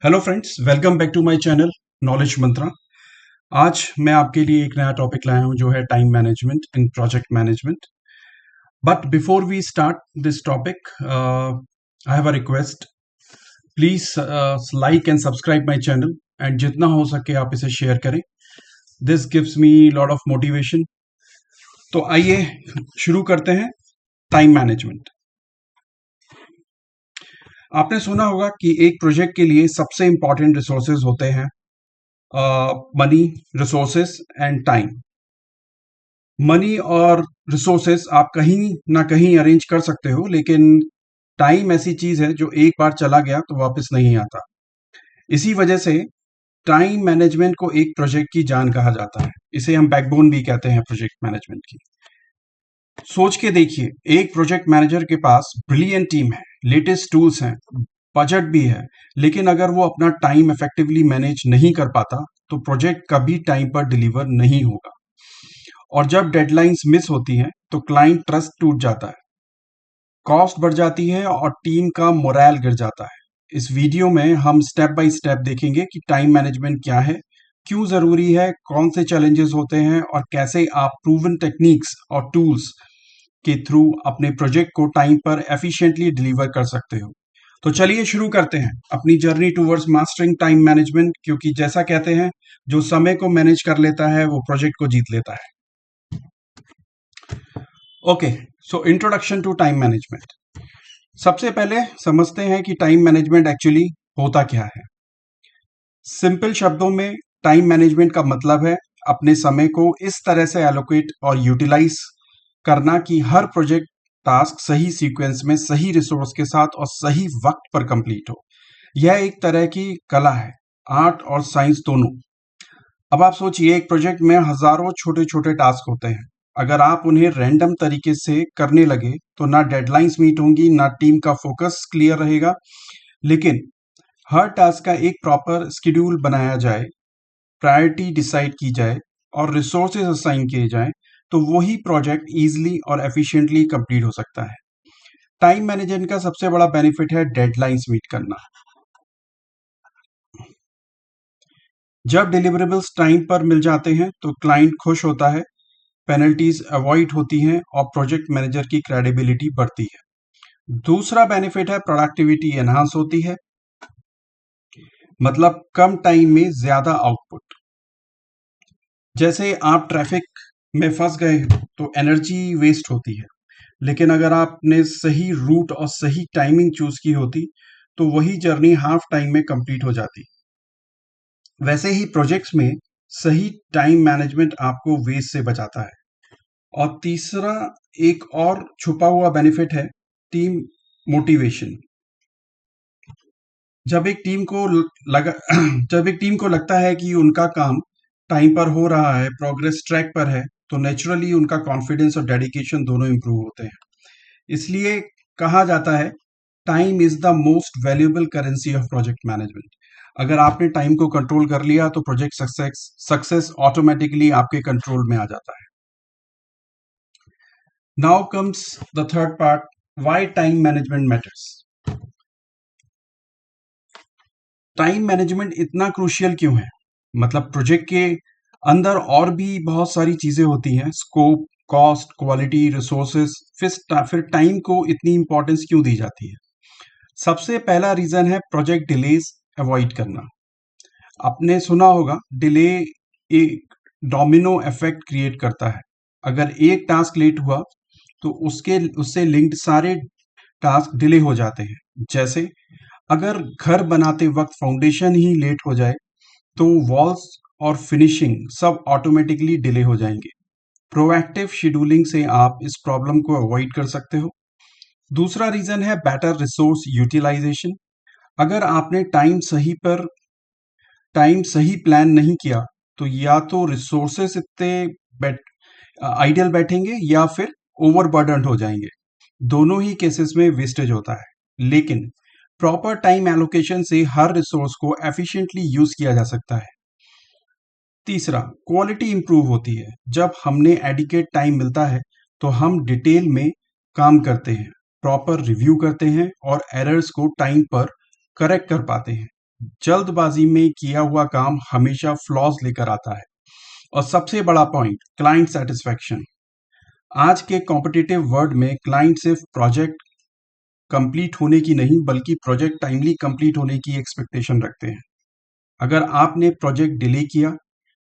Hello friends, welcome back to my channel Knowledge Mantra. आज मैं आपके लिए एक नया टॉपिक लाया हूं जो है time management in project management. But before we start this topic, I have a request. Please like and subscribe my channel and जितना हो सके आप इसे शेयर करें। This gives me lot of motivation. तो आइए शुरू करते हैं। Time management. आपने सुना होगा कि एक प्रोजेक्ट के लिए सबसे इंपॉर्टेंट रिसोर्सेज होते हैं money, resources and time. Money और रिसोर्सेस आप कहीं ना कहीं अरेंज कर सकते हो, लेकिन टाइम ऐसी चीज है जो एक बार चला गया तो वापस नहीं आता। इसी वजह से टाइम मैनेजमेंट को एक प्रोजेक्ट की जान कहा जाता है। इसे हम बैकबोन भी कहते हैं प्रोजेक्ट मैनेजमेंट की। सोच के देखिए, एक प्रोजेक्ट मैनेजर के पास ब्रिलियंट टीम है, लेटेस्ट टूल्स हैं, बजट भी है, लेकिन अगर वो अपना टाइम इफेक्टिवली मैनेज नहीं कर पाता तो प्रोजेक्ट कभी टाइम पर डिलीवर नहीं होगा। और जब डेडलाइंस मिस होती हैं तो क्लाइंट ट्रस्ट टूट जाता है, कॉस्ट बढ़ जाती है और टीम का मोरल गिर जाता है। इस वीडियो में हम स्टेप बाय स्टेप देखेंगे कि टाइम मैनेजमेंट क्या है, क्यों जरूरी है, कौन से चैलेंजेस होते हैं और कैसे आप प्रूवन टेक्निक्स और टूल्स के थ्रू अपने प्रोजेक्ट को टाइम पर एफिशिएंटली डिलीवर कर सकते हो। तो चलिए शुरू करते हैं अपनी journey towards mastering time management, क्योंकि जैसा कहते हैं, जो समय को मैनेज कर लेता है वो प्रोजेक्ट को जीत लेता है। Okay, so introduction to time management. सबसे पहले समझते हैं कि टाइम मैनेजमेंट एक्चुअली होता क्या है। सिंपल शब्दों में टाइम मैनेजमेंट का मतलब है अपने समय को इस तरह से एलोकेट और यूटिलाइज करना कि हर प्रोजेक्ट टास्क सही सीक्वेंस में, सही रिसोर्स के साथ और सही वक्त पर कंप्लीट हो। यह एक तरह की कला है, आर्ट और साइंस दोनों। अब आप सोचिए, एक प्रोजेक्ट में हजारों छोटे छोटे टास्क होते हैं। अगर आप उन्हें रैंडम तरीके से करने लगे तो ना डेडलाइंस मीट होंगी, ना टीम का फोकस क्लियर रहेगा। लेकिन हर टास्क का एक प्रॉपर शेड्यूल बनाया जाए, प्रायोरिटी डिसाइड की जाए और रिसोर्सेज असाइन किए जाएं, तो वही प्रोजेक्ट इजीली और एफिशिएंटली कंप्लीट हो सकता है। टाइम मैनेजमेंट का सबसे बड़ा बेनिफिट है डेडलाइंस मीट करना। जब डिलीवरेबल्स टाइम पर मिल जाते हैं तो क्लाइंट खुश होता है, पेनल्टीज अवॉइड होती हैं और प्रोजेक्ट मैनेजर की क्रेडिबिलिटी बढ़ती है। दूसरा बेनिफिट है प्रोडक्टिविटी एनहांस होती है, मतलब कम टाइम में ज्यादा आउटपुट। जैसे आप ट्रैफिक में फंस गए तो एनर्जी वेस्ट होती है, लेकिन अगर आपने सही रूट और सही टाइमिंग चूज की होती तो वही जर्नी हाफ टाइम में कंप्लीट हो जाती। वैसे ही प्रोजेक्ट्स में सही टाइम मैनेजमेंट आपको वेस्ट से बचाता है। और तीसरा, एक और छुपा हुआ बेनिफिट है टीम मोटिवेशन। जब एक टीम को लगा जब एक टीम को लगता है कि उनका काम टाइम पर हो रहा है, प्रोग्रेस ट्रैक पर है, तो नेचुरली उनका कॉन्फिडेंस और डेडिकेशन दोनों इंप्रूव होते हैं। इसलिए कहा जाता है, time is the most valuable currency of project management. अगर आपने टाइम को कंट्रोल कर लिया तो प्रोजेक्ट सक्सेस ऑटोमेटिकली आपके कंट्रोल में आ जाता है। Now comes the third part, why time management matters. Time management इतना क्रूशियल क्यों है? मतलब प्रोजेक्ट के अंदर और भी बहुत सारी चीजें होती हैं, स्कोप, कॉस्ट, क्वालिटी, रिसोर्सेस, फिर टाइम को इतनी इंपॉर्टेंस क्यों दी जाती है? सबसे पहला रीजन है प्रोजेक्ट डिलेज अवॉइड करना। आपने सुना होगा, डिले एक डोमिनो इफेक्ट क्रिएट करता है। अगर एक टास्क लेट हुआ तो उससे लिंक्ड सारे टास्क डिले हो जाते हैं। जैसे अगर घर बनाते वक्त फाउंडेशन ही लेट हो जाए तो वॉल्स और फिनिशिंग सब ऑटोमेटिकली डिले हो जाएंगे। प्रोएक्टिव शेड्यूलिंग से आप इस प्रॉब्लम को अवॉइड कर सकते हो। दूसरा रीजन है बेटर रिसोर्स यूटिलाइजेशन। अगर आपने टाइम सही प्लान नहीं किया तो या तो रिसोर्सेस इतने आइडियल बैठेंगे या फिर ओवरबर्डन हो जाएंगे। दोनों ही केसेस में वेस्टेज होता है। लेकिन प्रॉपर टाइम एलोकेशन से हर रिसोर्स को एफिशिएंटली यूज किया जा सकता है। तीसरा, क्वालिटी इंप्रूव होती है। जब हमने एडिकेट टाइम मिलता है तो हम डिटेल में काम करते हैं, प्रॉपर रिव्यू करते हैं और एरर्स को टाइम पर करेक्ट कर पाते हैं। जल्दबाजी में किया हुआ काम हमेशा फ्लॉज लेकर आता है। और सबसे बड़ा पॉइंट, क्लाइंट सेटिस्फैक्शन। आज के कॉम्पिटिटिव वर्ल्ड में क्लाइंट सिर्फ प्रोजेक्ट कंप्लीट होने की नहीं बल्कि प्रोजेक्ट टाइमली कंप्लीट होने की एक्सपेक्टेशन रखते हैं। अगर आपने प्रोजेक्ट डिले किया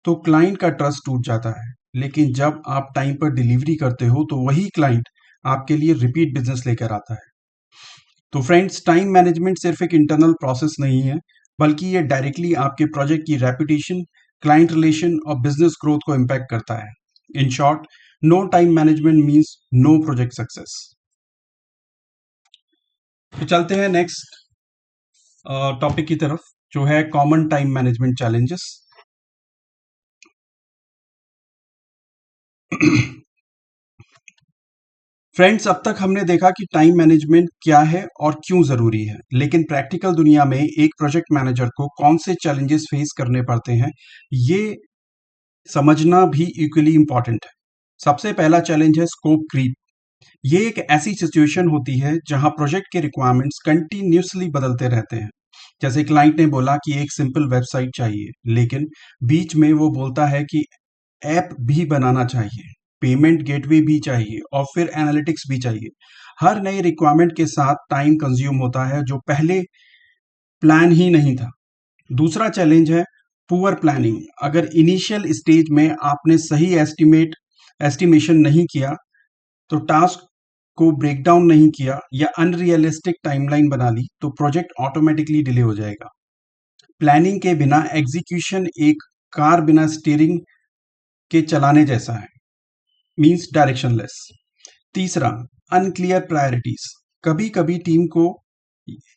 तो क्लाइंट का ट्रस्ट टूट जाता है, लेकिन जब आप टाइम पर डिलीवरी करते हो तो वही क्लाइंट आपके लिए रिपीट बिजनेस लेकर आता है। तो फ्रेंड्स, टाइम मैनेजमेंट सिर्फ एक इंटरनल प्रोसेस नहीं है, बल्कि ये डायरेक्टली आपके प्रोजेक्ट की रेपुटेशन, क्लाइंट रिलेशन और बिजनेस ग्रोथ को इम्पैक्ट करता है। In short, no time management means no project success. तो चलते हैं नेक्स्ट टॉपिक की तरफ, जो है common time management challenges. Friends, अब तक हमने देखा कि टाइम मैनेजमेंट क्या है और क्यों जरूरी है, लेकिन प्रैक्टिकल दुनिया में एक प्रोजेक्ट मैनेजर को कौन से चैलेंजेस फेस करने पड़ते हैं, ये समझना भी इक्वली इंपॉर्टेंट है। सबसे पहला चैलेंज है स्कोप क्रीप। ये एक ऐसी सिचुएशन होती है जहां प्रोजेक्ट के रिक्वायरमेंट्स कंटिन्यूसली बदलते रहते हैं। जैसे क्लाइंट ने बोला कि एक सिंपल वेबसाइट चाहिए, लेकिन बीच में वो बोलता है कि ऐप भी बनाना चाहिए, पेमेंट गेटवे भी चाहिए और फिर एनालिटिक्स भी चाहिए। हर नई रिक्वायरमेंट के साथ टाइम कंज्यूम होता है जो पहले प्लान ही नहीं था। दूसरा चैलेंज है पुअर प्लानिंग। अगर इनिशियल स्टेज में आपने सही एस्टिमेशन नहीं किया, तो टास्क को ब्रेक डाउन नहीं किया या अनरियलिस्टिक टाइमलाइन बना ली, तो प्रोजेक्ट ऑटोमेटिकली डिले हो जाएगा। प्लानिंग के बिना एग्जीक्यूशन एक कार बिना स्टीयरिंग के चलाने जैसा है, मींस डायरेक्शनलेस। तीसरा, अनक्लियर प्रायोरिटीज। कभी कभी टीम को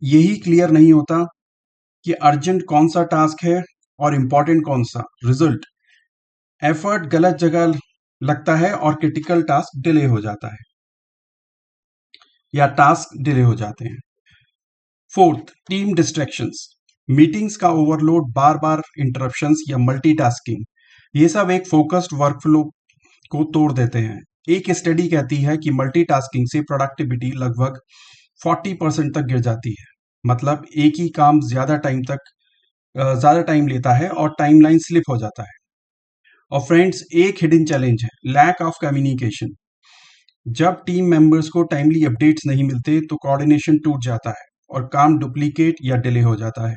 यही क्लियर नहीं होता कि अर्जेंट कौन सा टास्क है और इंपॉर्टेंट कौन सा। रिजल्ट, एफर्ट गलत जगह लगता है और क्रिटिकल टास्क डिले हो जाता है या टास्क डिले हो जाते हैं। Fourth, team distractions. मीटिंग्स का ओवरलोड, बार बार इंटरप्शंस या मल्टीटास्किंग, ये सब एक फोकस्ड वर्कफ्लो को तोड़ देते हैं। एक स्टडी कहती है कि मल्टीटास्किंग से प्रोडक्टिविटी लगभग 40% तक गिर जाती है। मतलब एक ही काम ज्यादा टाइम लेता है और टाइमलाइन स्लिप हो जाता है। और फ्रेंड्स, एक हिडन चैलेंज है लैक ऑफ कम्युनिकेशन। जब टीम मेंबर्स को टाइमली अपडेट्स नहीं मिलते तो कोऑर्डिनेशन टूट जाता है और काम डुप्लीकेट या डिले हो जाता है।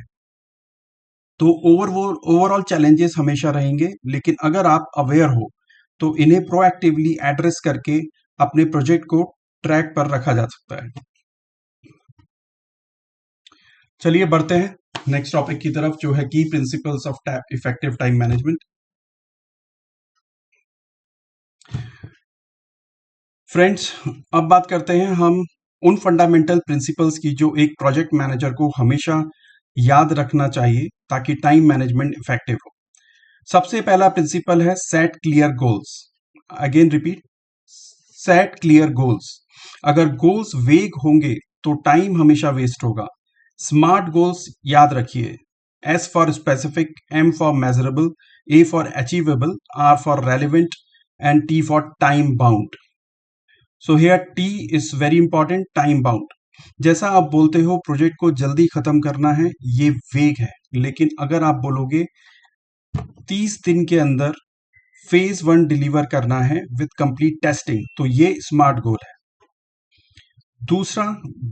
तो ओवरऑल चैलेंजेस हमेशा रहेंगे, लेकिन अगर आप अवेयर हो तो इन्हें प्रोएक्टिवली एड्रेस करके अपने प्रोजेक्ट को ट्रैक पर रखा जा सकता है। चलिए बढ़ते हैं नेक्स्ट टॉपिक की तरफ, जो है की principles of effective time management. Friends, अब बात करते हैं हम उन फंडामेंटल प्रिंसिपल्स की जो एक प्रोजेक्ट मैनेजर को हमेशा याद रखना चाहिए ताकि टाइम मैनेजमेंट इफेक्टिव हो। सबसे पहला प्रिंसिपल है set clear goals. Again repeat, set clear goals. अगर गोल्स वेग होंगे तो टाइम हमेशा वेस्ट होगा। स्मार्ट गोल्स याद रखिए, S for specific, M for measurable, A for achievable, R for relevant and T for time bound. So here T is very important, time bound. जैसा आप बोलते हो प्रोजेक्ट को जल्दी खत्म करना है, ये वेग है, लेकिन अगर आप बोलोगे 30 दिन के अंदर फेज 1 डिलीवर करना है विद कंप्लीट टेस्टिंग, तो ये स्मार्ट गोल है। दूसरा,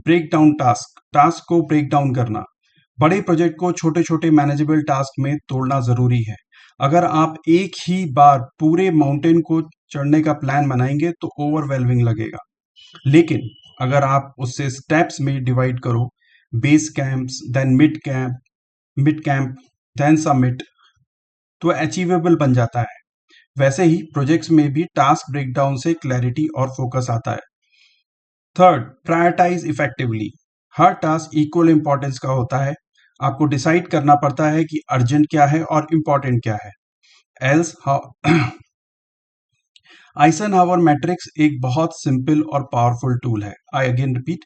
ब्रेक डाउन टास्क को ब्रेक डाउन करना। बड़े प्रोजेक्ट को छोटे छोटे मैनेजेबल टास्क में तोड़ना जरूरी है। अगर आप एक ही बार पूरे माउंटेन को चढ़ने का प्लान बनाएंगे तो ओवरवेलमिंग लगेगा, लेकिन अगर आप उससे स्टेप्स में डिवाइड करो, base camps, then mid camp, then summit, तो अचीवेबल बन जाता है। वैसे ही प्रोजेक्ट्स में भी टास्क ब्रेकडाउन से क्लैरिटी और फोकस आता है। Third, prioritise effectively. हर टास्क इक्वल इंपॉर्टेंस का होता है। आपको डिसाइड करना पड़ता है कि अर्जेंट क्या है और इंपॉर्टेंट क्या है। एल्स आइजनहावर मैट्रिक्स एक बहुत सिंपल और पावरफुल टूल है। I again repeat,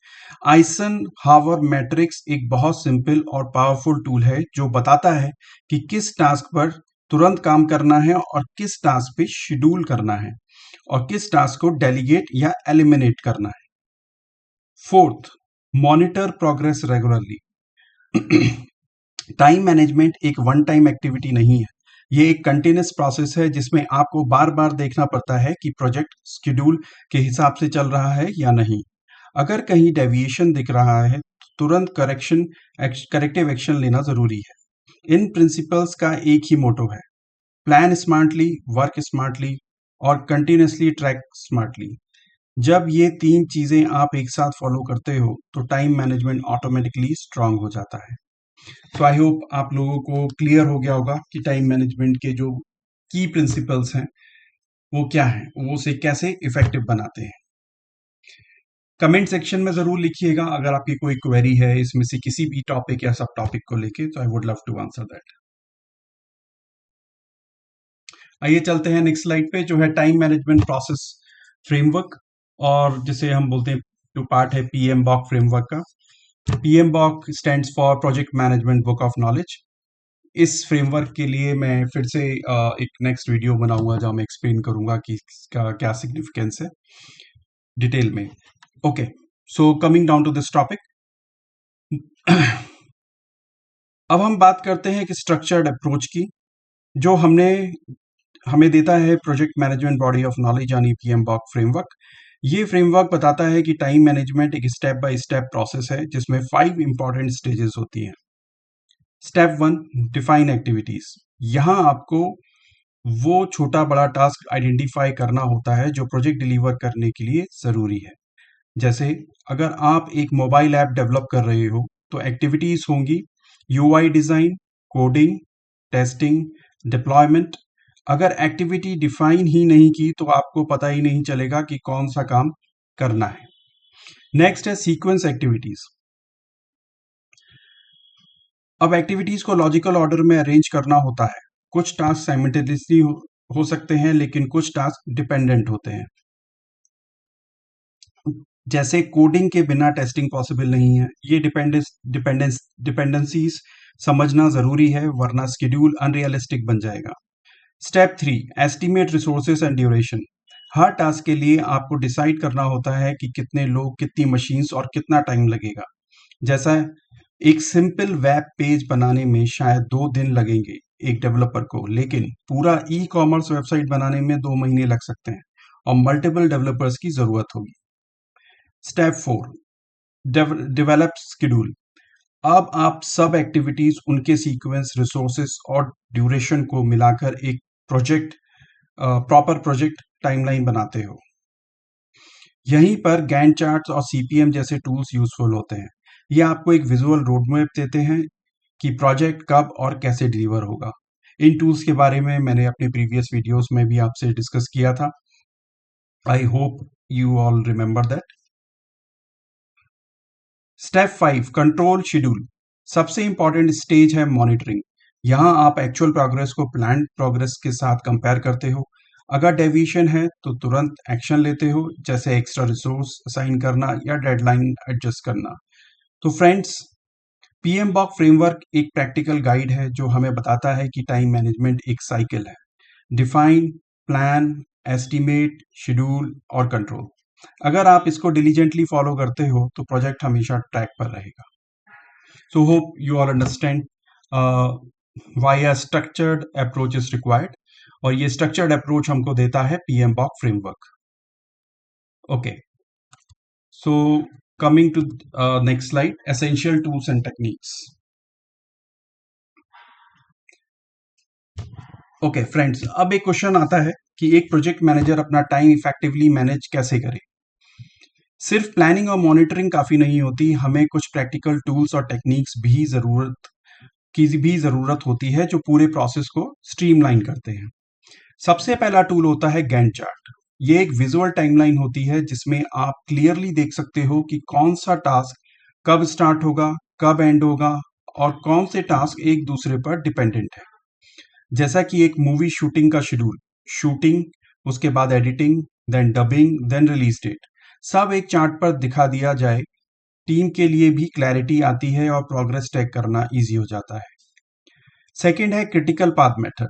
Eisenhower matrix एक बहुत सिंपल और पावरफुल टूल है जो बताता है कि किस टास्क पर तुरंत काम करना है और किस टास्क पे शेड्यूल करना है और किस टास्क को डेलीगेट या एलिमिनेट करना है। Fourth, monitor progress regularly. Time management एक वन टाइम एक्टिविटी नहीं है, ये एक कंटिन्यूस प्रोसेस है जिसमें आपको बार बार देखना पड़ता है कि प्रोजेक्ट शेड्यूल के हिसाब से चल रहा है या नहीं। अगर कहीं डेविएशन दिख रहा है तो तुरंत करेक्टिव एक्शन लेना जरूरी है। इन प्रिंसिपल्स का एक ही मोटो है, प्लान स्मार्टली, वर्क स्मार्टली और कंटिन्यूसली ट्रैक स्मार्टली। जब ये तीन चीजें आप एक साथ फॉलो करते हो तो टाइम मैनेजमेंट ऑटोमेटिकली स्ट्रांग हो जाता है। तो आई होप आप लोगों को क्लियर हो गया होगा कि टाइम मैनेजमेंट के जो की प्रिंसिपल्स हैं वो क्या हैं, वो उसे कैसे इफेक्टिव बनाते हैं। कमेंट सेक्शन में जरूर लिखिएगा अगर आपकी कोई क्वेरी है इसमें से किसी भी टॉपिक या सब टॉपिक को लेके, तो I would love to answer that. आइए चलते हैं नेक्स्ट स्लाइड पे, जो है टाइम मैनेजमेंट प्रोसेस फ्रेमवर्क, और जिसे हम बोलते हैं जो पार्ट है PMBOK फ्रेमवर्क का। PMBOK stands for project management book of knowledge. इस फ्रेमवर्क के लिए मैं फिर से एक नेक्स्ट वीडियो बनाऊंगा जहां मैं एक्सप्लेन करूंगा कि इसका क्या सिग्निफिकेंस है डिटेल में। Okay, so coming down to this topic, अब हम बात करते हैं कि स्ट्रक्चर्ड अप्रोच की, जो हमें देता है project management body of knowledge यानी PMBOK फ्रेमवर्क। ये फ्रेमवर्क बताता है कि टाइम मैनेजमेंट एक स्टेप बाय स्टेप प्रोसेस है जिसमें 5 इंपॉर्टेंट स्टेजेस होती हैं। Step 1, define activities. यहां आपको वो छोटा बड़ा टास्क आइडेंटिफाई करना होता है जो प्रोजेक्ट डिलीवर करने के लिए जरूरी है। जैसे अगर आप एक मोबाइल ऐप डेवलप कर रहे हो तो एक्टिविटीज होंगी UI design, coding, testing, deployment. अगर एक्टिविटी डिफाइन ही नहीं की तो आपको पता ही नहीं चलेगा कि कौन सा काम करना है। नेक्स्ट है सीक्वेंस एक्टिविटीज। अब एक्टिविटीज को लॉजिकल ऑर्डर में अरेंज करना होता है। कुछ टास्क साइमल्टेनियसली हो सकते हैं लेकिन कुछ टास्क डिपेंडेंट होते हैं। जैसे कोडिंग के बिना टेस्टिंग पॉसिबल नहीं है। ये डिपेंडेंसीज समझना जरूरी है वरना शेड्यूल अनरियलिस्टिक बन जाएगा। Step 3, estimate resources and duration. Her task के लिए आपको डिसाइड करना होता है कि कितने लोग, कितनी मशीन्स और कितना टाइम लगेगा। जैसा एक सिंपल वेब पेज बनाने में शायद 2 दिन लगेंगे एक डेवलपर को, लेकिन पूरा ई-कॉमर्स वेबसाइट बनाने में 2 महीने लग सकते हैं और मल्टीपल डेवलपर्स की जरूरत होगी। Step 4, develop schedule. अब आप सब एक्टिविटीज, उनके सीक्वेंस, रिसोर्सेस और ड्यूरेशन को मिलाकर एक प्रॉपर प्रोजेक्ट टाइमलाइन बनाते हो। यहीं पर गैंट चार्ट्स और CPM जैसे टूल्स यूजफुल होते हैं। ये आपको एक विजुअल रोडमैप देते हैं कि प्रोजेक्ट कब और कैसे डिलीवर होगा। इन टूल्स के बारे में मैंने अपने प्रीवियस वीडियोस में भी आपसे डिस्कस किया था। I hope you all remember that. Step 5, control schedule. सबसे इंपॉर्टेंट स्टेज है मॉनिटरिंग। यहां आप एक्चुअल प्रोग्रेस को प्लान प्रोग्रेस के साथ कंपेयर करते हो। अगर डेविएशन है तो तुरंत एक्शन लेते हो, जैसे एक्स्ट्रा रिसोर्स असाइन करना या डेडलाइन एडजस्ट करना। तो फ्रेंड्स, PMBOK फ्रेमवर्क एक प्रैक्टिकल गाइड है जो हमें बताता है कि टाइम मैनेजमेंट एक साइकिल है। डिफाइन, प्लान, एस्टिमेट, शेड्यूल और कंट्रोल। अगर आप इसको डिलीजेंटली फॉलो करते हो तो प्रोजेक्ट हमेशा ट्रैक पर रहेगा। So hope you all understand why a structured approach is required, और ये स्ट्रक्चर्ड अप्रोच हमको देता है PMBOK framework. Okay, so coming to next slide, essential tools and techniques. Okay friends, अब एक क्वेश्चन आता है कि एक प्रोजेक्ट मैनेजर अपना टाइम इफेक्टिवली मैनेज कैसे करे। सिर्फ प्लानिंग और मॉनिटरिंग काफी नहीं होती, हमें कुछ प्रैक्टिकल टूल्स और टेक्निक्स भी जरूरत होती है जो पूरे प्रोसेस को स्ट्रीमलाइन करते हैं। सबसे पहला टूल होता है गैंट चार्ट। ये एक विजुअल टाइमलाइन होती है जिसमें आप क्लियरली देख सकते हो कि कौन सा टास्क कब स्टार्ट होगा, कब एंड होगा और कौन से टास्क एक दूसरे पर डिपेंडेंट है। जैसा कि एक मूवी शूटिंग का शेड्यूल, शूटिंग, उसके बाद editing, then dubbing, then release date, सब एक चार्ट पर दिखा दिया जाए, टीम के लिए भी क्लैरिटी आती है और प्रोग्रेस ट्रैक करना इजी हो जाता है। सेकंड है क्रिटिकल पाथ मेथड।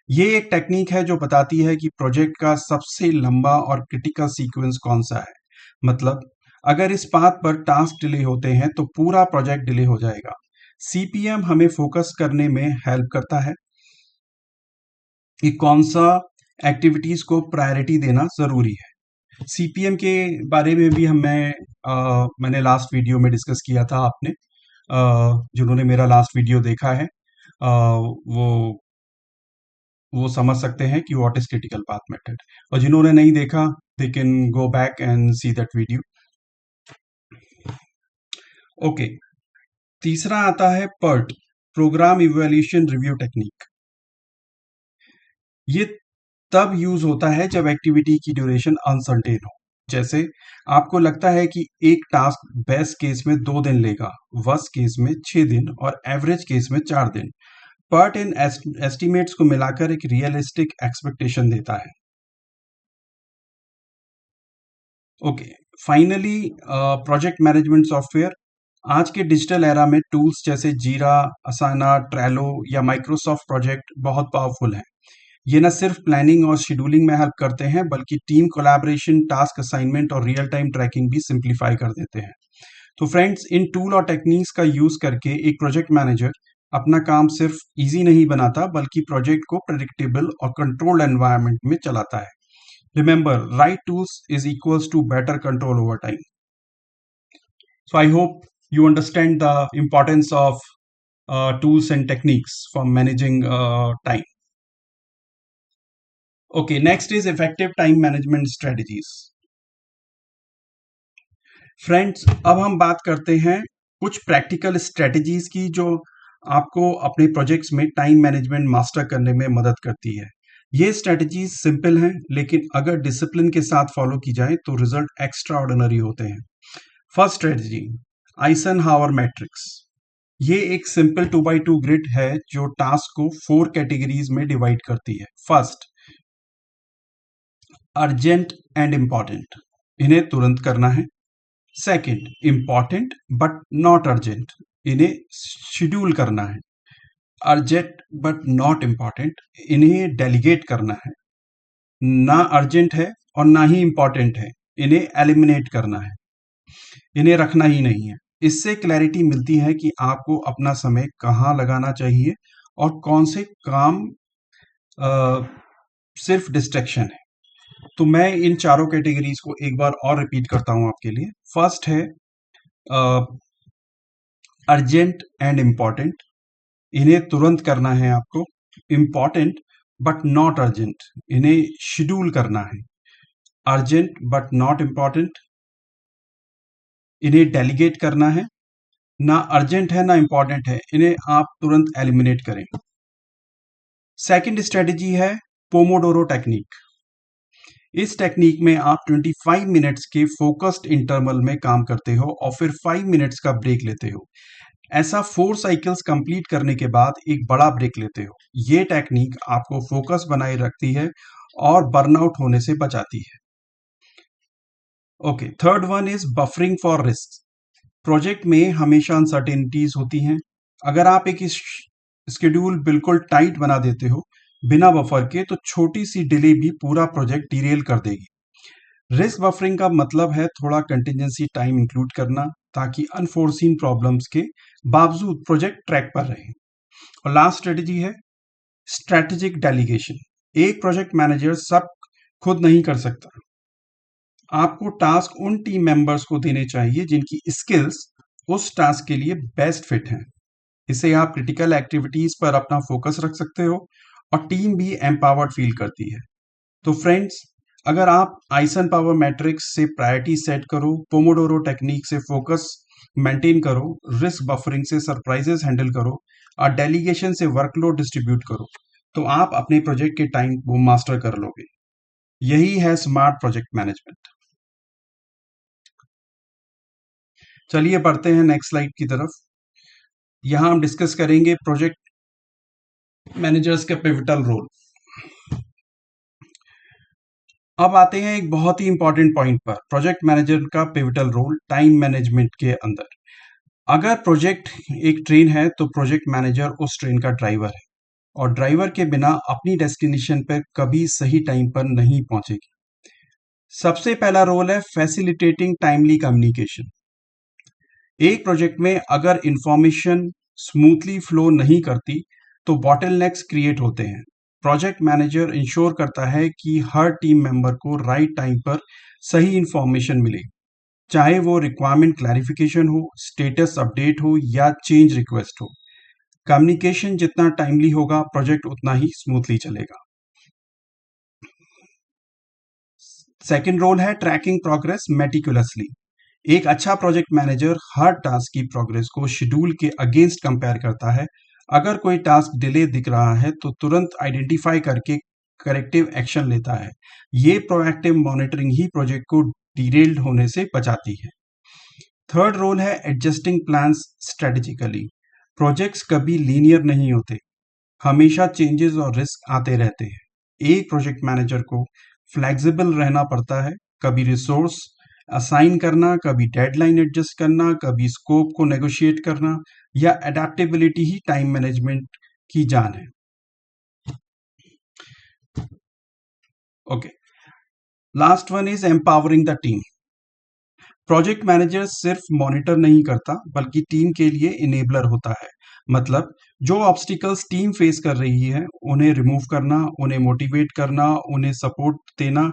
ये एक टेक्निक है जो बताती है कि प्रोजेक्ट का सबसे लंबा और क्रिटिकल सीक्वेंस कौन सा है। मतलब अगर इस पाथ पर टास्क डिले होते हैं तो पूरा प्रोजेक्ट डिले हो जाएगा। सीपीएम हमें फोकस करने में हेल्प करता है कि कौन सा एक्टिविटीज को प्रायोरिटी देना जरूरी है। सीपीएम के बारे में भी मैंने लास्ट वीडियो में डिस्कस किया था। आपने जिन्होंने मेरा लास्ट वीडियो देखा है वो समझ सकते हैं कि what is critical path method, और जिन्होंने नहीं देखा they can go back and see that video. Okay, तीसरा आता है PERT, program evaluation review technique. ये तब यूज होता है जब एक्टिविटी की ड्यूरेशन अनसर्टेन हो। जैसे आपको लगता है कि एक टास्क बेस्ट केस में 2 दिन लेगा, वर्स्ट केस में 6 दिन और एवरेज केस में 4 दिन। पर्ट इन एस्टिमेट्स को मिलाकर एक रियलिस्टिक एक्सपेक्टेशन देता है। Okay, finally project management software. आज के डिजिटल एरा में टूल्स जैसे जीरा, असाना, ट्रेलो या माइक्रोसॉफ्ट प्रोजेक्ट बहुत पावरफुल हैं। ये न सिर्फ प्लानिंग और शेड्यूलिंग में हेल्प करते हैं, बल्कि टीम कोलैबोरेशन, टास्क असाइनमेंट और रियल टाइम ट्रैकिंग भी सिंप्लीफाई कर देते हैं। तो फ्रेंड्स, इन टूल और टेक्निक्स का यूज करके एक प्रोजेक्ट मैनेजर अपना काम सिर्फ इजी नहीं बनाता, बल्कि प्रोजेक्ट को प्रेडिक्टेबल और कंट्रोल्ड एनवायरनमेंट में चलाता है। Remember, right tools is equals to better control over time. So I hope you understand the importance of tools and techniques for managing time. Okay, next is effective time management strategies. Friends, अब हम बात करते हैं कुछ practical strategies की जो आपको अपने प्रोजेक्ट्स में टाइम मैनेजमेंट मास्टर करने में मदद करती है। ये स्ट्रेटजीज सिंपल हैं, लेकिन अगर डिसिप्लिन के साथ फॉलो की जाए तो रिजल्ट एक्स्ट्रा ऑर्डिनरी होते हैं। First strategy, Eisenhower matrix. ये एक सिंपल 2x2 ग्रिड है जो टास्क को 4 कैटेगरीज में डिवाइड करती है। फर्स्ट, अर्जेंट एंड इंपॉर्टेंट, इन्हें तुरंत करना है। Second, important but not urgent, इन्हें शेड्यूल करना है। अर्जेंट बट नॉट इंपॉर्टेंट, इन्हें डेलीगेट करना है। ना अर्जेंट है और ना ही इंपॉर्टेंट है, इन्हें एलिमिनेट करना है, इन्हें रखना ही नहीं है। इससे क्लैरिटी मिलती है कि आपको अपना समय कहाँ लगाना चाहिए और कौन से काम सिर्फ डिस्ट्रैक्शन है। तो मैं इन चारों कैटेगरीज को एक बार और रिपीट करता हूं आपके लिए। फर्स्ट है अर्जेंट एंड इंपॉर्टेंट, इन्हें तुरंत करना है आपको। इंपॉर्टेंट बट नॉट अर्जेंट, इन्हें शेड्यूल करना है। अर्जेंट बट नॉट इंपॉर्टेंट, इन्हें डेलीगेट करना है। ना अर्जेंट है ना इंपॉर्टेंट है, इन्हें आप तुरंत एलिमिनेट करें। सेकंड स्ट्रेटेजी है पोमोडोरो टेक्निक। इस टेक्निक में आप 25 मिनट्स के फोकस्ड इंटरवल में काम करते हो और फिर 5 मिनट्स का ब्रेक लेते हो। ऐसा 4 साइकिल्स कंप्लीट करने के बाद एक बड़ा ब्रेक लेते हो। ये टेक्निक आपको फोकस बनाए रखती है और बर्नआउट होने से बचाती है। Okay, third one is buffering for risk. Project में हमेशा अनसर्टेनिटीज होती हैं। अगर आप एक स्केड्यूल बिल्कुल टाइट बना देते हो बिना बफर के, तो छोटी सी डिले भी पूरा प्रोजेक्ट डिरेल कर देगी। रिस्क बफरिंग का मतलब है थोड़ा कंटिजेंसी टाइम इंक्लूड करना, ताकि अनफोर्सीन प्रॉब्लम्स के बावजूद प्रोजेक्ट ट्रैक पर रहे। और लास्ट स्ट्रेटेजी है स्ट्रेटेजिक डेलीगेशन। एक प्रोजेक्ट मैनेजर सब खुद नहीं कर सकता। आपको टास्क उन टीम मेंबर्स को देने चाहिए जिनकी स्किल्स उस टास्क के लिए बेस्ट फिट हैं। इससे आप क्रिटिकल एक्टिविटीज पर अपना फोकस रख सकते हो और टीम भी एम्पावर्ड फील करती है। तो फ्रेंड्स, अगर आप आइजनहावर मैट्रिक्स से प्रायोरिटी सेट करो, पोमोडोरो टेक्निक से फोकस मेंटेन करो, रिस्क बफरिंग से सरप्राइजेस हैंडल करो और डेलीगेशन से वर्कलोड डिस्ट्रीब्यूट करो, तो आप अपने प्रोजेक्ट के टाइम को मास्टर कर लोगे। यही है स्मार्ट प्रोजेक्ट मैनेजमेंट। चलिए बढ़ते हैं नेक्स्ट स्लाइड की तरफ। यहां हम डिस्कस करेंगे प्रोजेक्ट मैनेजर्स का पिवटल रोल। अब आते हैं एक बहुत ही इंपॉर्टेंट पॉइंट पर, प्रोजेक्ट मैनेजर का पिवटल रोल टाइम मैनेजमेंट के अंदर। अगर प्रोजेक्ट एक ट्रेन है तो प्रोजेक्ट मैनेजर उस ट्रेन का ड्राइवर है, और ड्राइवर के बिना अपनी डेस्टिनेशन पर कभी सही टाइम पर नहीं पहुंचेगी। सबसे पहला रोल है फैसिलिटेटिंग टाइमली कम्युनिकेशन। एक प्रोजेक्ट में अगर इंफॉर्मेशन स्मूथली फ्लो नहीं करती तो बॉटलनेक्स क्रिएट होते हैं। प्रोजेक्ट मैनेजर इंश्योर करता है कि हर टीम मेंबर को राइट टाइम पर सही इंफॉर्मेशन मिले, चाहे वो रिक्वायरमेंट क्लैरिफिकेशन हो, स्टेटस अपडेट हो या चेंज रिक्वेस्ट हो। कम्युनिकेशन जितना टाइमली होगा, प्रोजेक्ट उतना ही स्मूथली चलेगा। सेकेंड रोल है ट्रैकिंग प्रोग्रेस मेटिकुलसली। एक अच्छा प्रोजेक्ट मैनेजर हर टास्क की प्रोग्रेस को शेड्यूल के अगेंस्ट कंपेयर करता है। अगर कोई टास्क डिले दिख रहा है तो तुरंत आइडेंटिफाई करके करेक्टिव एक्शन लेता है। ये प्रोएक्टिव मॉनिटरिंग ही प्रोजेक्ट को डिरेल्ड होने से बचाती है। थर्ड रोल है एडजस्टिंग प्लान्स स्ट्रेटेजिकली। प्रोजेक्ट्स कभी लीनियर नहीं होते, हमेशा चेंजेस और रिस्क आते रहते हैं। एक प्रोजेक्ट मैनेजर को फ्लेक्सिबल रहना पड़ता है, कभी रिसोर्स असाइन करना, कभी डेडलाइन एडजस्ट करना, कभी स्कोप को नेगोशिएट करना, या अडेप्टेबिलिटी ही टाइम मैनेजमेंट की जान है। Okay, last one is empowering the team. Project manager सिर्फ मॉनिटर नहीं करता बल्कि टीम के लिए इनेबलर होता है। मतलब जो ऑब्स्टिकल्स टीम फेस कर रही है उन्हें रिमूव करना, उन्हें मोटिवेट करना, उन्हें सपोर्ट देना।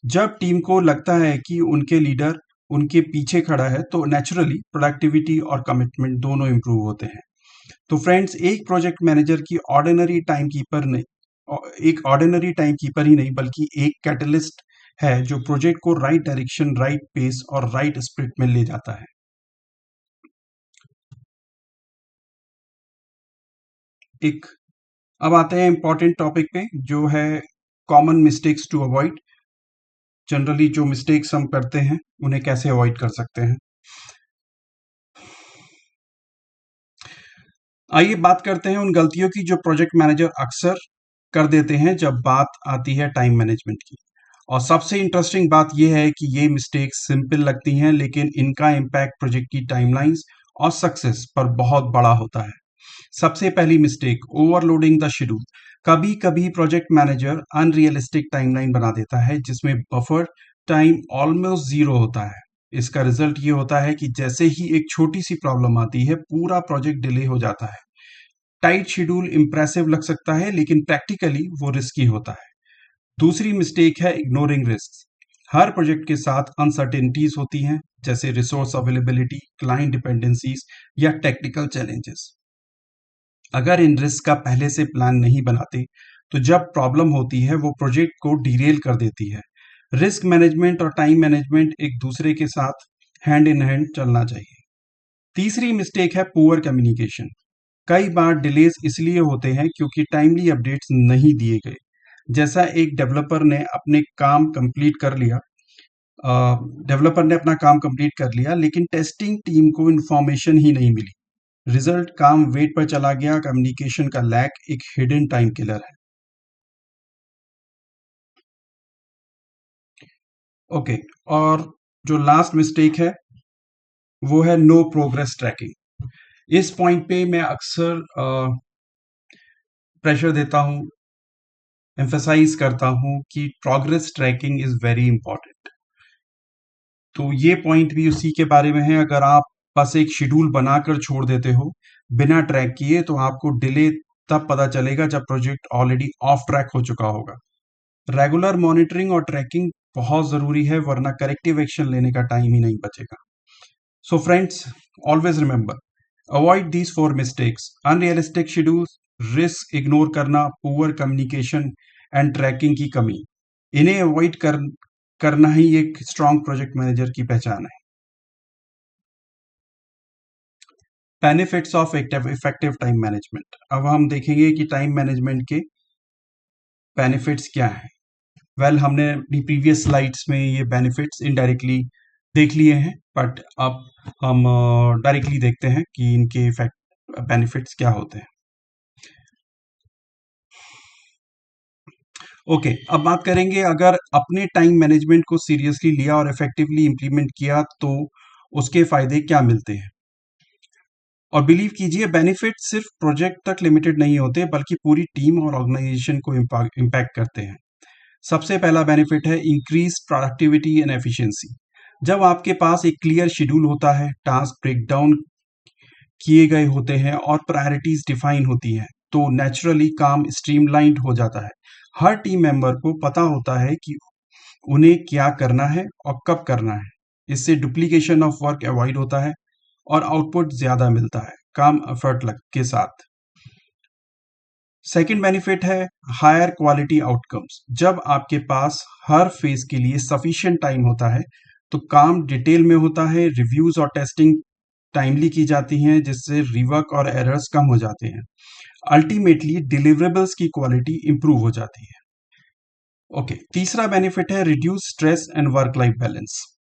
जब टीम को लगता है कि उनके लीडर उनके पीछे खड़ा है तो नेचुरली प्रोडक्टिविटी और कमिटमेंट दोनों इंप्रूव होते हैं। तो फ्रेंड्स, एक प्रोजेक्ट मैनेजर की ऑर्डिनरी टाइम कीपर नहीं, एक ऑर्डिनरी टाइम कीपर ही नहीं बल्कि एक कैटलिस्ट है जो प्रोजेक्ट को राइट डायरेक्शन, राइट पेस और राइट स्पिरिट में ले जाता है। एक अब आते हैं इंपॉर्टेंट टॉपिक पे, जो है common mistakes to avoid. Generally जो मिस्टेक्स हम करते हैं उन्हें कैसे अवॉइड कर सकते हैं। आइए बात करते हैं उन गलतियों की जो प्रोजेक्ट मैनेजर अक्सर कर देते हैं जब बात आती है टाइम मैनेजमेंट की। और सबसे इंटरेस्टिंग बात यह है कि ये मिस्टेक्स सिंपल लगती हैं लेकिन इनका इम्पैक्ट प्रोजेक्ट की टाइमलाइंस और सक्सेस पर बहुत बड़ा होता है। सबसे पहली मिस्टेक, ओवरलोडिंग द शेड्यूल। कभी कभी प्रोजेक्ट मैनेजर अनरियलिस्टिक टाइमलाइन बना देता है जिसमें बफर टाइम ऑलमोस्ट जीरो होता है। इसका रिजल्ट ये होता है कि जैसे ही एक छोटी सी प्रॉब्लम आती है पूरा प्रोजेक्ट डिले हो जाता है। टाइट शेड्यूल इंप्रेसिव लग सकता है लेकिन प्रैक्टिकली वो रिस्की होता है। दूसरी मिस्टेक है इग्नोरिंग रिस्क। हर प्रोजेक्ट के साथ अनसर्टेनिटीज होती हैं, जैसे रिसोर्स अवेलेबिलिटी, क्लाइंट डिपेंडेंसीज या टेक्निकल चैलेंजेस। अगर इन रिस्क का पहले से प्लान नहीं बनाते तो जब प्रॉब्लम होती है वो प्रोजेक्ट को डिरेल कर देती है। रिस्क मैनेजमेंट और टाइम मैनेजमेंट एक दूसरे के साथ हैंड इन हैंड चलना चाहिए। तीसरी मिस्टेक है पुअर कम्युनिकेशन। कई बार डिलेज इसलिए होते हैं क्योंकि टाइमली अपडेट्स नहीं दिए गए। जैसा एक डेवलपर ने अपना काम कंप्लीट कर लिया लेकिन टेस्टिंग टीम को इन्फॉर्मेशन ही नहीं मिली। रिजल्ट, काम वेट पर चला गया। कम्युनिकेशन का लैक एक हिडन टाइम किलर है। ओके, और जो लास्ट मिस्टेक है वो है नो प्रोग्रेस ट्रैकिंग। इस पॉइंट पे मैं अक्सर प्रेशर देता हूँ, एम्फेसाइज करता हूँ कि progress tracking is very important. तो ये पॉइंट भी उसी के बारे में है। अगर आप बस एक शेड्यूल बनाकर छोड़ देते हो बिना ट्रैक किए तो आपको डिले तब पता चलेगा जब प्रोजेक्ट ऑलरेडी ऑफ ट्रैक हो चुका होगा। रेगुलर मॉनिटरिंग और ट्रैकिंग बहुत जरूरी है वरना करेक्टिव एक्शन लेने का टाइम ही नहीं बचेगा। So friends, always remember, avoid these 4 mistakes: unrealistic schedules, risk ignore करना, पुअर कम्युनिकेशन एंड ट्रैकिंग की कमी। इन्हें अवॉइड करना ही एक स्ट्रॉन्ग प्रोजेक्ट मैनेजर की पहचान है। Benefits of effective time management. अब हम देखेंगे कि टाइम मैनेजमेंट के बेनिफिट्स क्या हैं। हमने अपनी प्रीवियस स्लाइड्स में ये बेनिफिट्स इनडायरेक्टली देख लिए हैं, बट अब हम डायरेक्टली देखते हैं कि इनके इफेक्ट बेनिफिट्स क्या होते हैं। ओके, अब बात करेंगे अगर अपने टाइम मैनेजमेंट को सीरियसली लिया और इफेक्टिवली इंप्लीमेंट किया तो उसके फायदे क्या मिलते हैं। और बिलीव कीजिए, बेनिफिट सिर्फ प्रोजेक्ट तक लिमिटेड नहीं होते बल्कि पूरी टीम और ऑर्गेनाइजेशन को इम्पैक्ट करते हैं। सबसे पहला बेनिफिट है इंक्रीज प्रोडक्टिविटी एंड एफिशिएंसी। जब आपके पास एक क्लियर शेड्यूल होता है, टास्क ब्रेकडाउन किए गए होते हैं और प्रायोरिटीज डिफाइन होती हैं, तो नेचुरली काम स्ट्रीमलाइंड हो जाता है। हर टीम मेंबर को पता होता है कि उन्हें क्या करना है और कब करना है। इससे डुप्लीकेशन ऑफ वर्क अवॉइड होता है और आउटपुट ज्यादा मिलता है काम एफर्ट लग के साथ। सेकंड बेनिफिट है हायर क्वालिटी आउटकम्स। जब आपके पास हर फेज के लिए सफिशिएंट टाइम होता है तो काम डिटेल में होता है, रिव्यूज और टेस्टिंग टाइमली की जाती हैं, जिससे रिवर्क और एरर्स कम हो जाते हैं। अल्टीमेटली डिलीवरेबल्स की क्वालिटी इंप्रूव हो जाती है। ओके, तीसरा बेनिफिट है reduce stress and work life balance.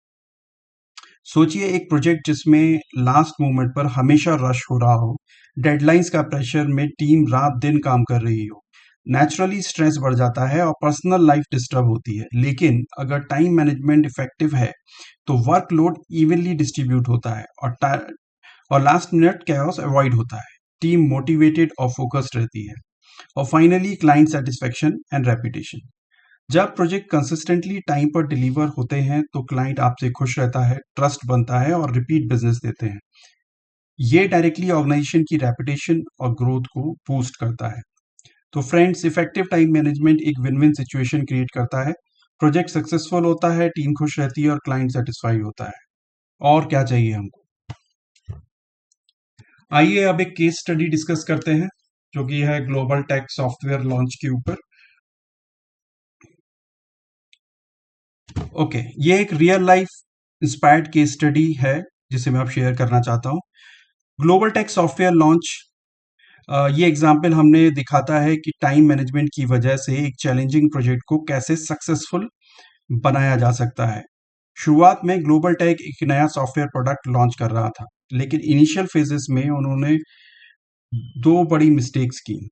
सोचिए एक प्रोजेक्ट जिसमें लास्ट मोमेंट पर हमेशा रश हो रहा हो, डेडलाइंस का प्रेशर में टीम रात दिन काम कर रही हो। नेचुरली स्ट्रेस बढ़ जाता है और पर्सनल लाइफ डिस्टर्ब होती है। लेकिन अगर टाइम मैनेजमेंट इफेक्टिव है तो वर्कलोड इवनली डिस्ट्रीब्यूट होता है और लास्ट मिनट कैओस अवॉइड होता है। टीम मोटिवेटेड और फोकस्ड रहती है। और finally client satisfaction and reputation. जब प्रोजेक्ट कंसिस्टेंटली टाइम पर डिलीवर होते हैं तो क्लाइंट आपसे खुश रहता है, ट्रस्ट बनता है और रिपीट बिजनेस देते हैं। ये डायरेक्टली ऑर्गेनाइजेशन की रेपुटेशन और ग्रोथ को बूस्ट करता है। तो फ्रेंड्स, इफेक्टिव टाइम मैनेजमेंट एक विन विन सिचुएशन क्रिएट करता है। प्रोजेक्ट सक्सेसफुल होता है, टीम खुश रहती है और क्लाइंट सेटिस्फाई होता है। और क्या चाहिए हमको। आइए अब एक केस स्टडी डिस्कस करते हैं जो कि है ग्लोबल टेक सॉफ्टवेयर लॉन्च के ऊपर। ओके, ये एक real life inspired case study है जिसे मैं अब शेयर करना चाहता हूँ। ग्लोबल टेक सॉफ्टवेयर लॉन्च, ये एग्जाम्पल हमने दिखाता है कि टाइम मैनेजमेंट की वजह से एक चैलेंजिंग प्रोजेक्ट को कैसे सक्सेसफुल बनाया जा सकता है। शुरुआत में ग्लोबल टेक एक नया सॉफ्टवेयर प्रोडक्ट लॉन्च कर रहा था, लेकिन इनिशियल फेजेस में उन्होंने दो बड़ी मिस्टेक्स की।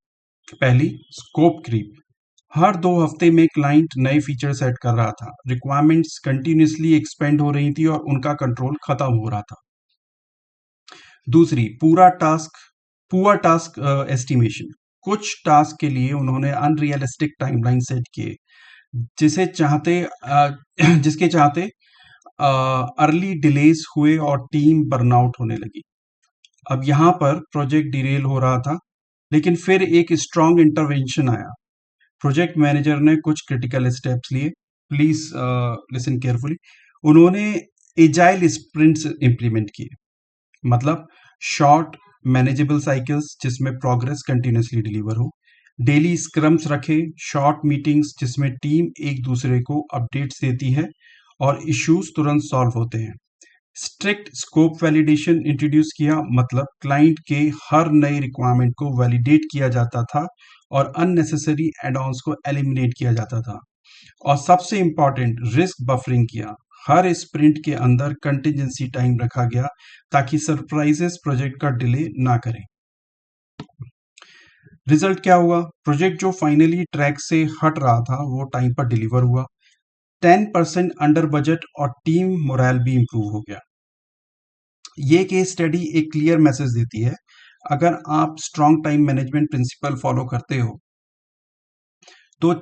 पहली, स्कोप क्रीप। हर 2 हफ्ते में क्लाइंट नए फीचर सेट कर रहा था, रिक्वायरमेंट्स कंटिन्यूसली एक्सपेंड हो रही थी और उनका कंट्रोल खत्म हो रहा था। दूसरी, पुअर टास्क एस्टिमेशन। कुछ टास्क के लिए उन्होंने अनरियलिस्टिक टाइमलाइन सेट किए जिसके चाहते अर्ली डिलेस हुए और टीम बर्नआउट होने लगी। अब यहाँ पर प्रोजेक्ट डिरेल हो रहा था, लेकिन फिर एक स्ट्रॉन्ग इंटरवेंशन आया। प्रोजेक्ट मैनेजर ने कुछ क्रिटिकल स्टेप्स लिए। Please listen carefully. उन्होंने एजाइल स्प्रिंट्स इंप्लीमेंट किए, मतलब शॉर्ट मैनेजेबल साइकिल्स जिसमें प्रोग्रेस कंटिन्यूसली डिलीवर हो। डेली स्क्रम्स रखे, शॉर्ट मीटिंग्स जिसमें टीम एक दूसरे को अपडेट्स देती है और इश्यूज तुरंत सॉल्व होते हैं। स्ट्रिक्ट स्कोप वैलिडेशन इंट्रोड्यूस किया, मतलब क्लाइंट के हर नई रिक्वायरमेंट को वैलिडेट किया जाता था और अननेसेसरी एड-ऑन्स को एलिमिनेट किया जाता था। और सबसे इंपॉर्टेंट, रिस्क बफरिंग किया। हर स्प्रिंट के अंदर कंटिजेंसी टाइम रखा गया ताकि सरप्राइजेस प्रोजेक्ट का डिले ना करें। रिजल्ट क्या हुआ? प्रोजेक्ट जो फाइनली ट्रैक से हट रहा था वो टाइम पर डिलीवर हुआ, 10% अंडर बजट, और टीम मोरल भी इंप्रूव हो गया। ये केस स्टडी एक क्लियर मैसेज देती है, अगर आप strong time management principle follow करते हो तो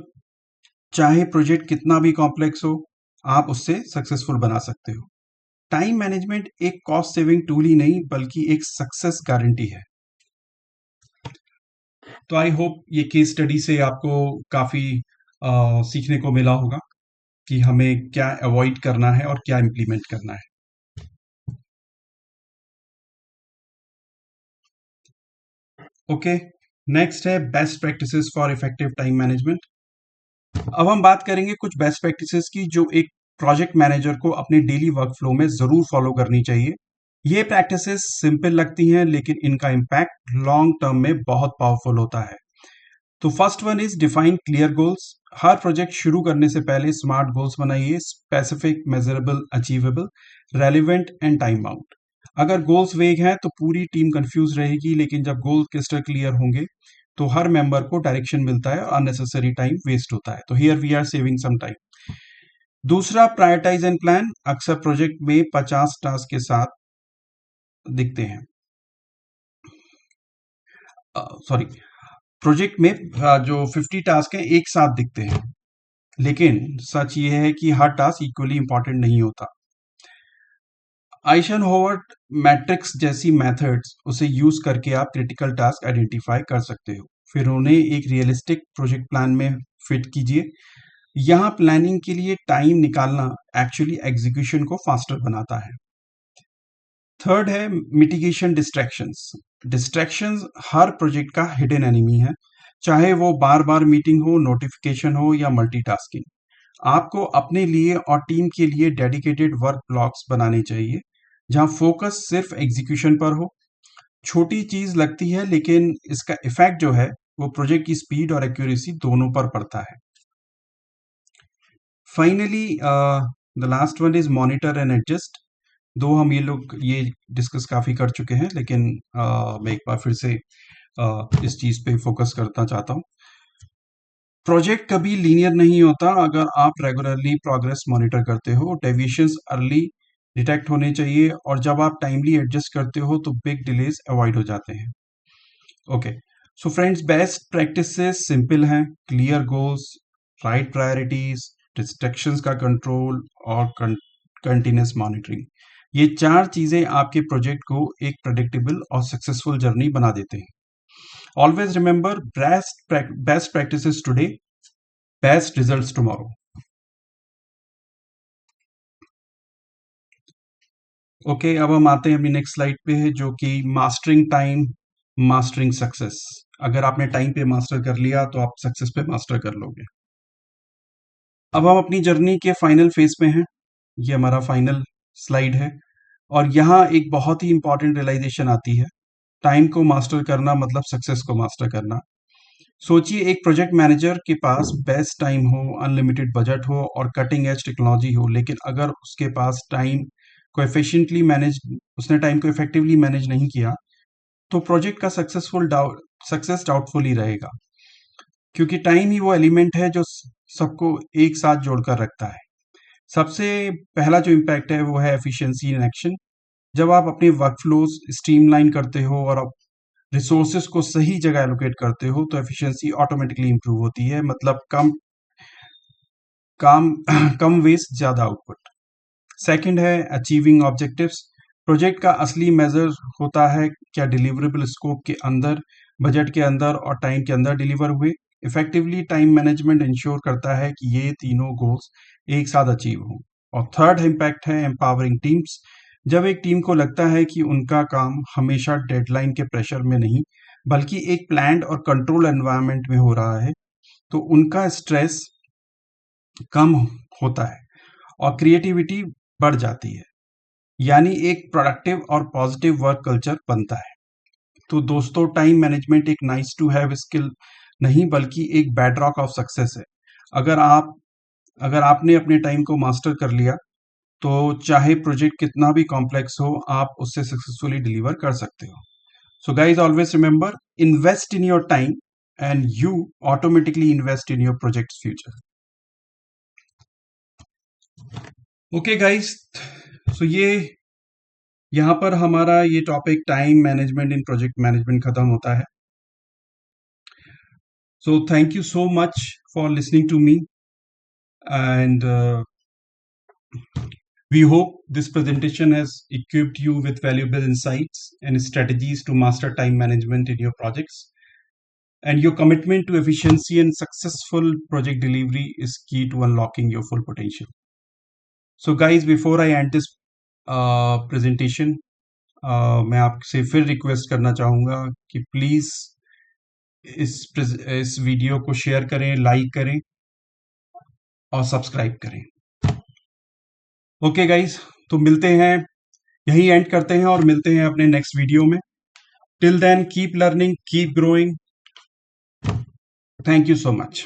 चाहे प्रोजेक्ट कितना भी कॉम्प्लेक्स हो, आप उससे सक्सेसफुल बना सकते हो। टाइम मैनेजमेंट एक कॉस्ट सेविंग टूल ही नहीं बल्कि एक सक्सेस गारंटी है। तो आई होप ये केस स्टडी से आपको काफी सीखने को मिला होगा कि हमें क्या अवॉइड करना है और क्या इम्प्लीमेंट करना है। ओके, नेक्स्ट है best practices for effective time management. अब हम बात करेंगे कुछ बेस्ट प्रैक्टिसेस की जो एक प्रोजेक्ट मैनेजर को अपने डेली वर्क फ्लो में जरूर फॉलो करनी चाहिए। ये प्रैक्टिसेस सिंपल लगती हैं लेकिन इनका इम्पैक्ट लॉन्ग टर्म में बहुत पावरफुल होता है। तो first one is define clear goals. Her project शुरू करने से पहले स्मार्ट गोल्स बनाइए, specific, measurable, achievable, relevant and time bound. अगर गोल्स वेग हैं तो पूरी टीम कंफ्यूज रहेगी, लेकिन जब गोल्स क्रिस्टल क्लियर होंगे तो हर मेंबर को डायरेक्शन मिलता है और अननेसेसरी टाइम वेस्ट होता है। तो here we are saving some time. दूसरा, प्रायोरिटाइज एंड प्लान। अक्सर प्रोजेक्ट में 50 टास्क के साथ दिखते हैं, सॉरी, प्रोजेक्ट में जो 50 टास्क हैं एक साथ दिखते हैं, लेकिन सच ये है कि हर टास्क इक्वली इंपॉर्टेंट नहीं होता। आइजनहोवर मैट्रिक्स जैसी मेथड्स उसे यूज करके आप क्रिटिकल टास्क आइडेंटिफाई कर सकते हो, फिर उन्हें एक रियलिस्टिक प्रोजेक्ट प्लान में फिट कीजिए। यहाँ प्लानिंग के लिए टाइम निकालना एक्चुअली एग्जीक्यूशन को फास्टर बनाता है। थर्ड है मिटिगेशन डिस्ट्रैक्शंस। डिस्ट्रैक्शंस हर प्रोजेक्ट का हिडन एनिमी है, चाहे वो बार बार मीटिंग हो, नोटिफिकेशन हो या मल्टीटास्किंग। आपको अपने लिए और टीम के लिए डेडिकेटेड वर्क ब्लॉक्स बनाने चाहिए, जहां फोकस सिर्फ एग्जीक्यूशन पर हो। छोटी चीज लगती है, लेकिन इसका इफेक्ट जो है वो प्रोजेक्ट की स्पीड और एक्यूरेसी दोनों पर पड़ता है। Finally the last one is monitor and adjust. दो हम ये डिस्कस काफी कर चुके हैं, लेकिन मैं एक बार फिर से इस चीज पे फोकस करना चाहता हूँ। प्रोजेक्ट कभी लीनियर नहीं होता। अगर आप रेगुलरली प्रोग्रेस मॉनिटर करते हो, डेविएशंस अर्ली डिटेक्ट होने चाहिए, और जब आप टाइमली एडजस्ट करते हो तो बिग डिलेज अवॉइड हो जाते हैं। Okay, so friends, best practices simple हैं: clear goals, right priorities, distractions का कंट्रोल और कंटिन्यूस मॉनिटरिंग। ये चार चीजें आपके प्रोजेक्ट को एक प्रेडिक्टेबल और सक्सेसफुल जर्नी बना देते हैं। Always remember, best practices today, best results tomorrow. Okay, अब हम आते हैं अपनी नेक्स्ट स्लाइड पे, है जो कि मास्टरिंग टाइम, मास्टरिंग सक्सेस। अगर आपने टाइम पे मास्टर कर लिया तो आप सक्सेस पे मास्टर कर लोगे। अब हम अपनी जर्नी के फाइनल फेज पे हैं। ये हमारा फाइनल स्लाइड है, और यहाँ एक बहुत ही इंपॉर्टेंट रियलाइजेशन आती है। टाइम को मास्टर करना मतलब सक्सेस को मास्टर करना। सोचिए, एक प्रोजेक्ट मैनेजर के पास बेस्ट टाइम हो, अनलिमिटेड बजट हो और कटिंग एज टेक्नोलॉजी हो, लेकिन अगर उसके पास टाइम को एफिशिएंटली मैनेज उसने टाइम को इफेक्टिवली मैनेज नहीं किया, तो प्रोजेक्ट का सक्सेस डाउटफुल ही रहेगा। क्योंकि टाइम ही वो एलिमेंट है जो सबको एक साथ जोड़कर रखता है। सबसे पहला जो इम्पैक्ट है वो है एफिशिएंसी इन एक्शन। जब आप अपने वर्कफ्लोज स्ट्रीमलाइन करते हो और रिसोर्सेस को सही जगह एलोकेट करते हो, तो एफिशिएंसी ऑटोमेटिकली इंप्रूव होती है। मतलब कम काम कम वेस्ट, ज्यादा आउटपुट। सेकंड है अचीविंग ऑब्जेक्टिव्स। प्रोजेक्ट का असली मेजर होता है क्या डिलीवरेबल स्कोप के अंदर, बजट के अंदर और टाइम के अंदर डिलीवर हुए। इफेक्टिवली टाइम मैनेजमेंट इंश्योर करता है कि ये तीनों गोल्स एक साथ अचीव हों। और थर्ड इम्पैक्ट है एम्पावरिंग टीम्स। जब एक टीम को लगता है कि उनका काम हमेशा डेडलाइन के प्रेशर में नहीं, बल्कि एक प्लान्ड और कंट्रोल एनवायरनमेंट में हो रहा है, तो उनका स्ट्रेस कम होता है और क्रिएटिविटी बढ़ जाती है। यानी एक प्रोडक्टिव और पॉजिटिव वर्क कल्चर बनता है। तो दोस्तों, टाइम मैनेजमेंट एक नाइस टू हैव स्किल नहीं, बल्कि एक बेडरॉक ऑफ सक्सेस है। अगर आपने अपने टाइम को मास्टर कर लिया, तो चाहे प्रोजेक्ट कितना भी कॉम्प्लेक्स हो, आप उससे सक्सेसफुली डिलीवर कर सकते हो। So guys, always remember, invest in your time and you automatically invest in your project future. Okay guys, so ये यहाँ पर हमारा ये topic time management in project management खत्म होता है। So thank you so much for listening to me, and we hope this presentation has equipped you with valuable insights and strategies to master time management in your projects. And your commitment to efficiency and successful project delivery is key to unlocking your full potential. So guys, before I end this presentation, मैं आपसे फिर request करना चाहूँगा कि please इस video को share करें, like करें और सब्सक्राइब करें। ओके गाइज, तो मिलते हैं, यहीं एंड करते हैं और मिलते हैं अपने नेक्स्ट वीडियो में। Till then, keep learning, keep growing. Thank you so much.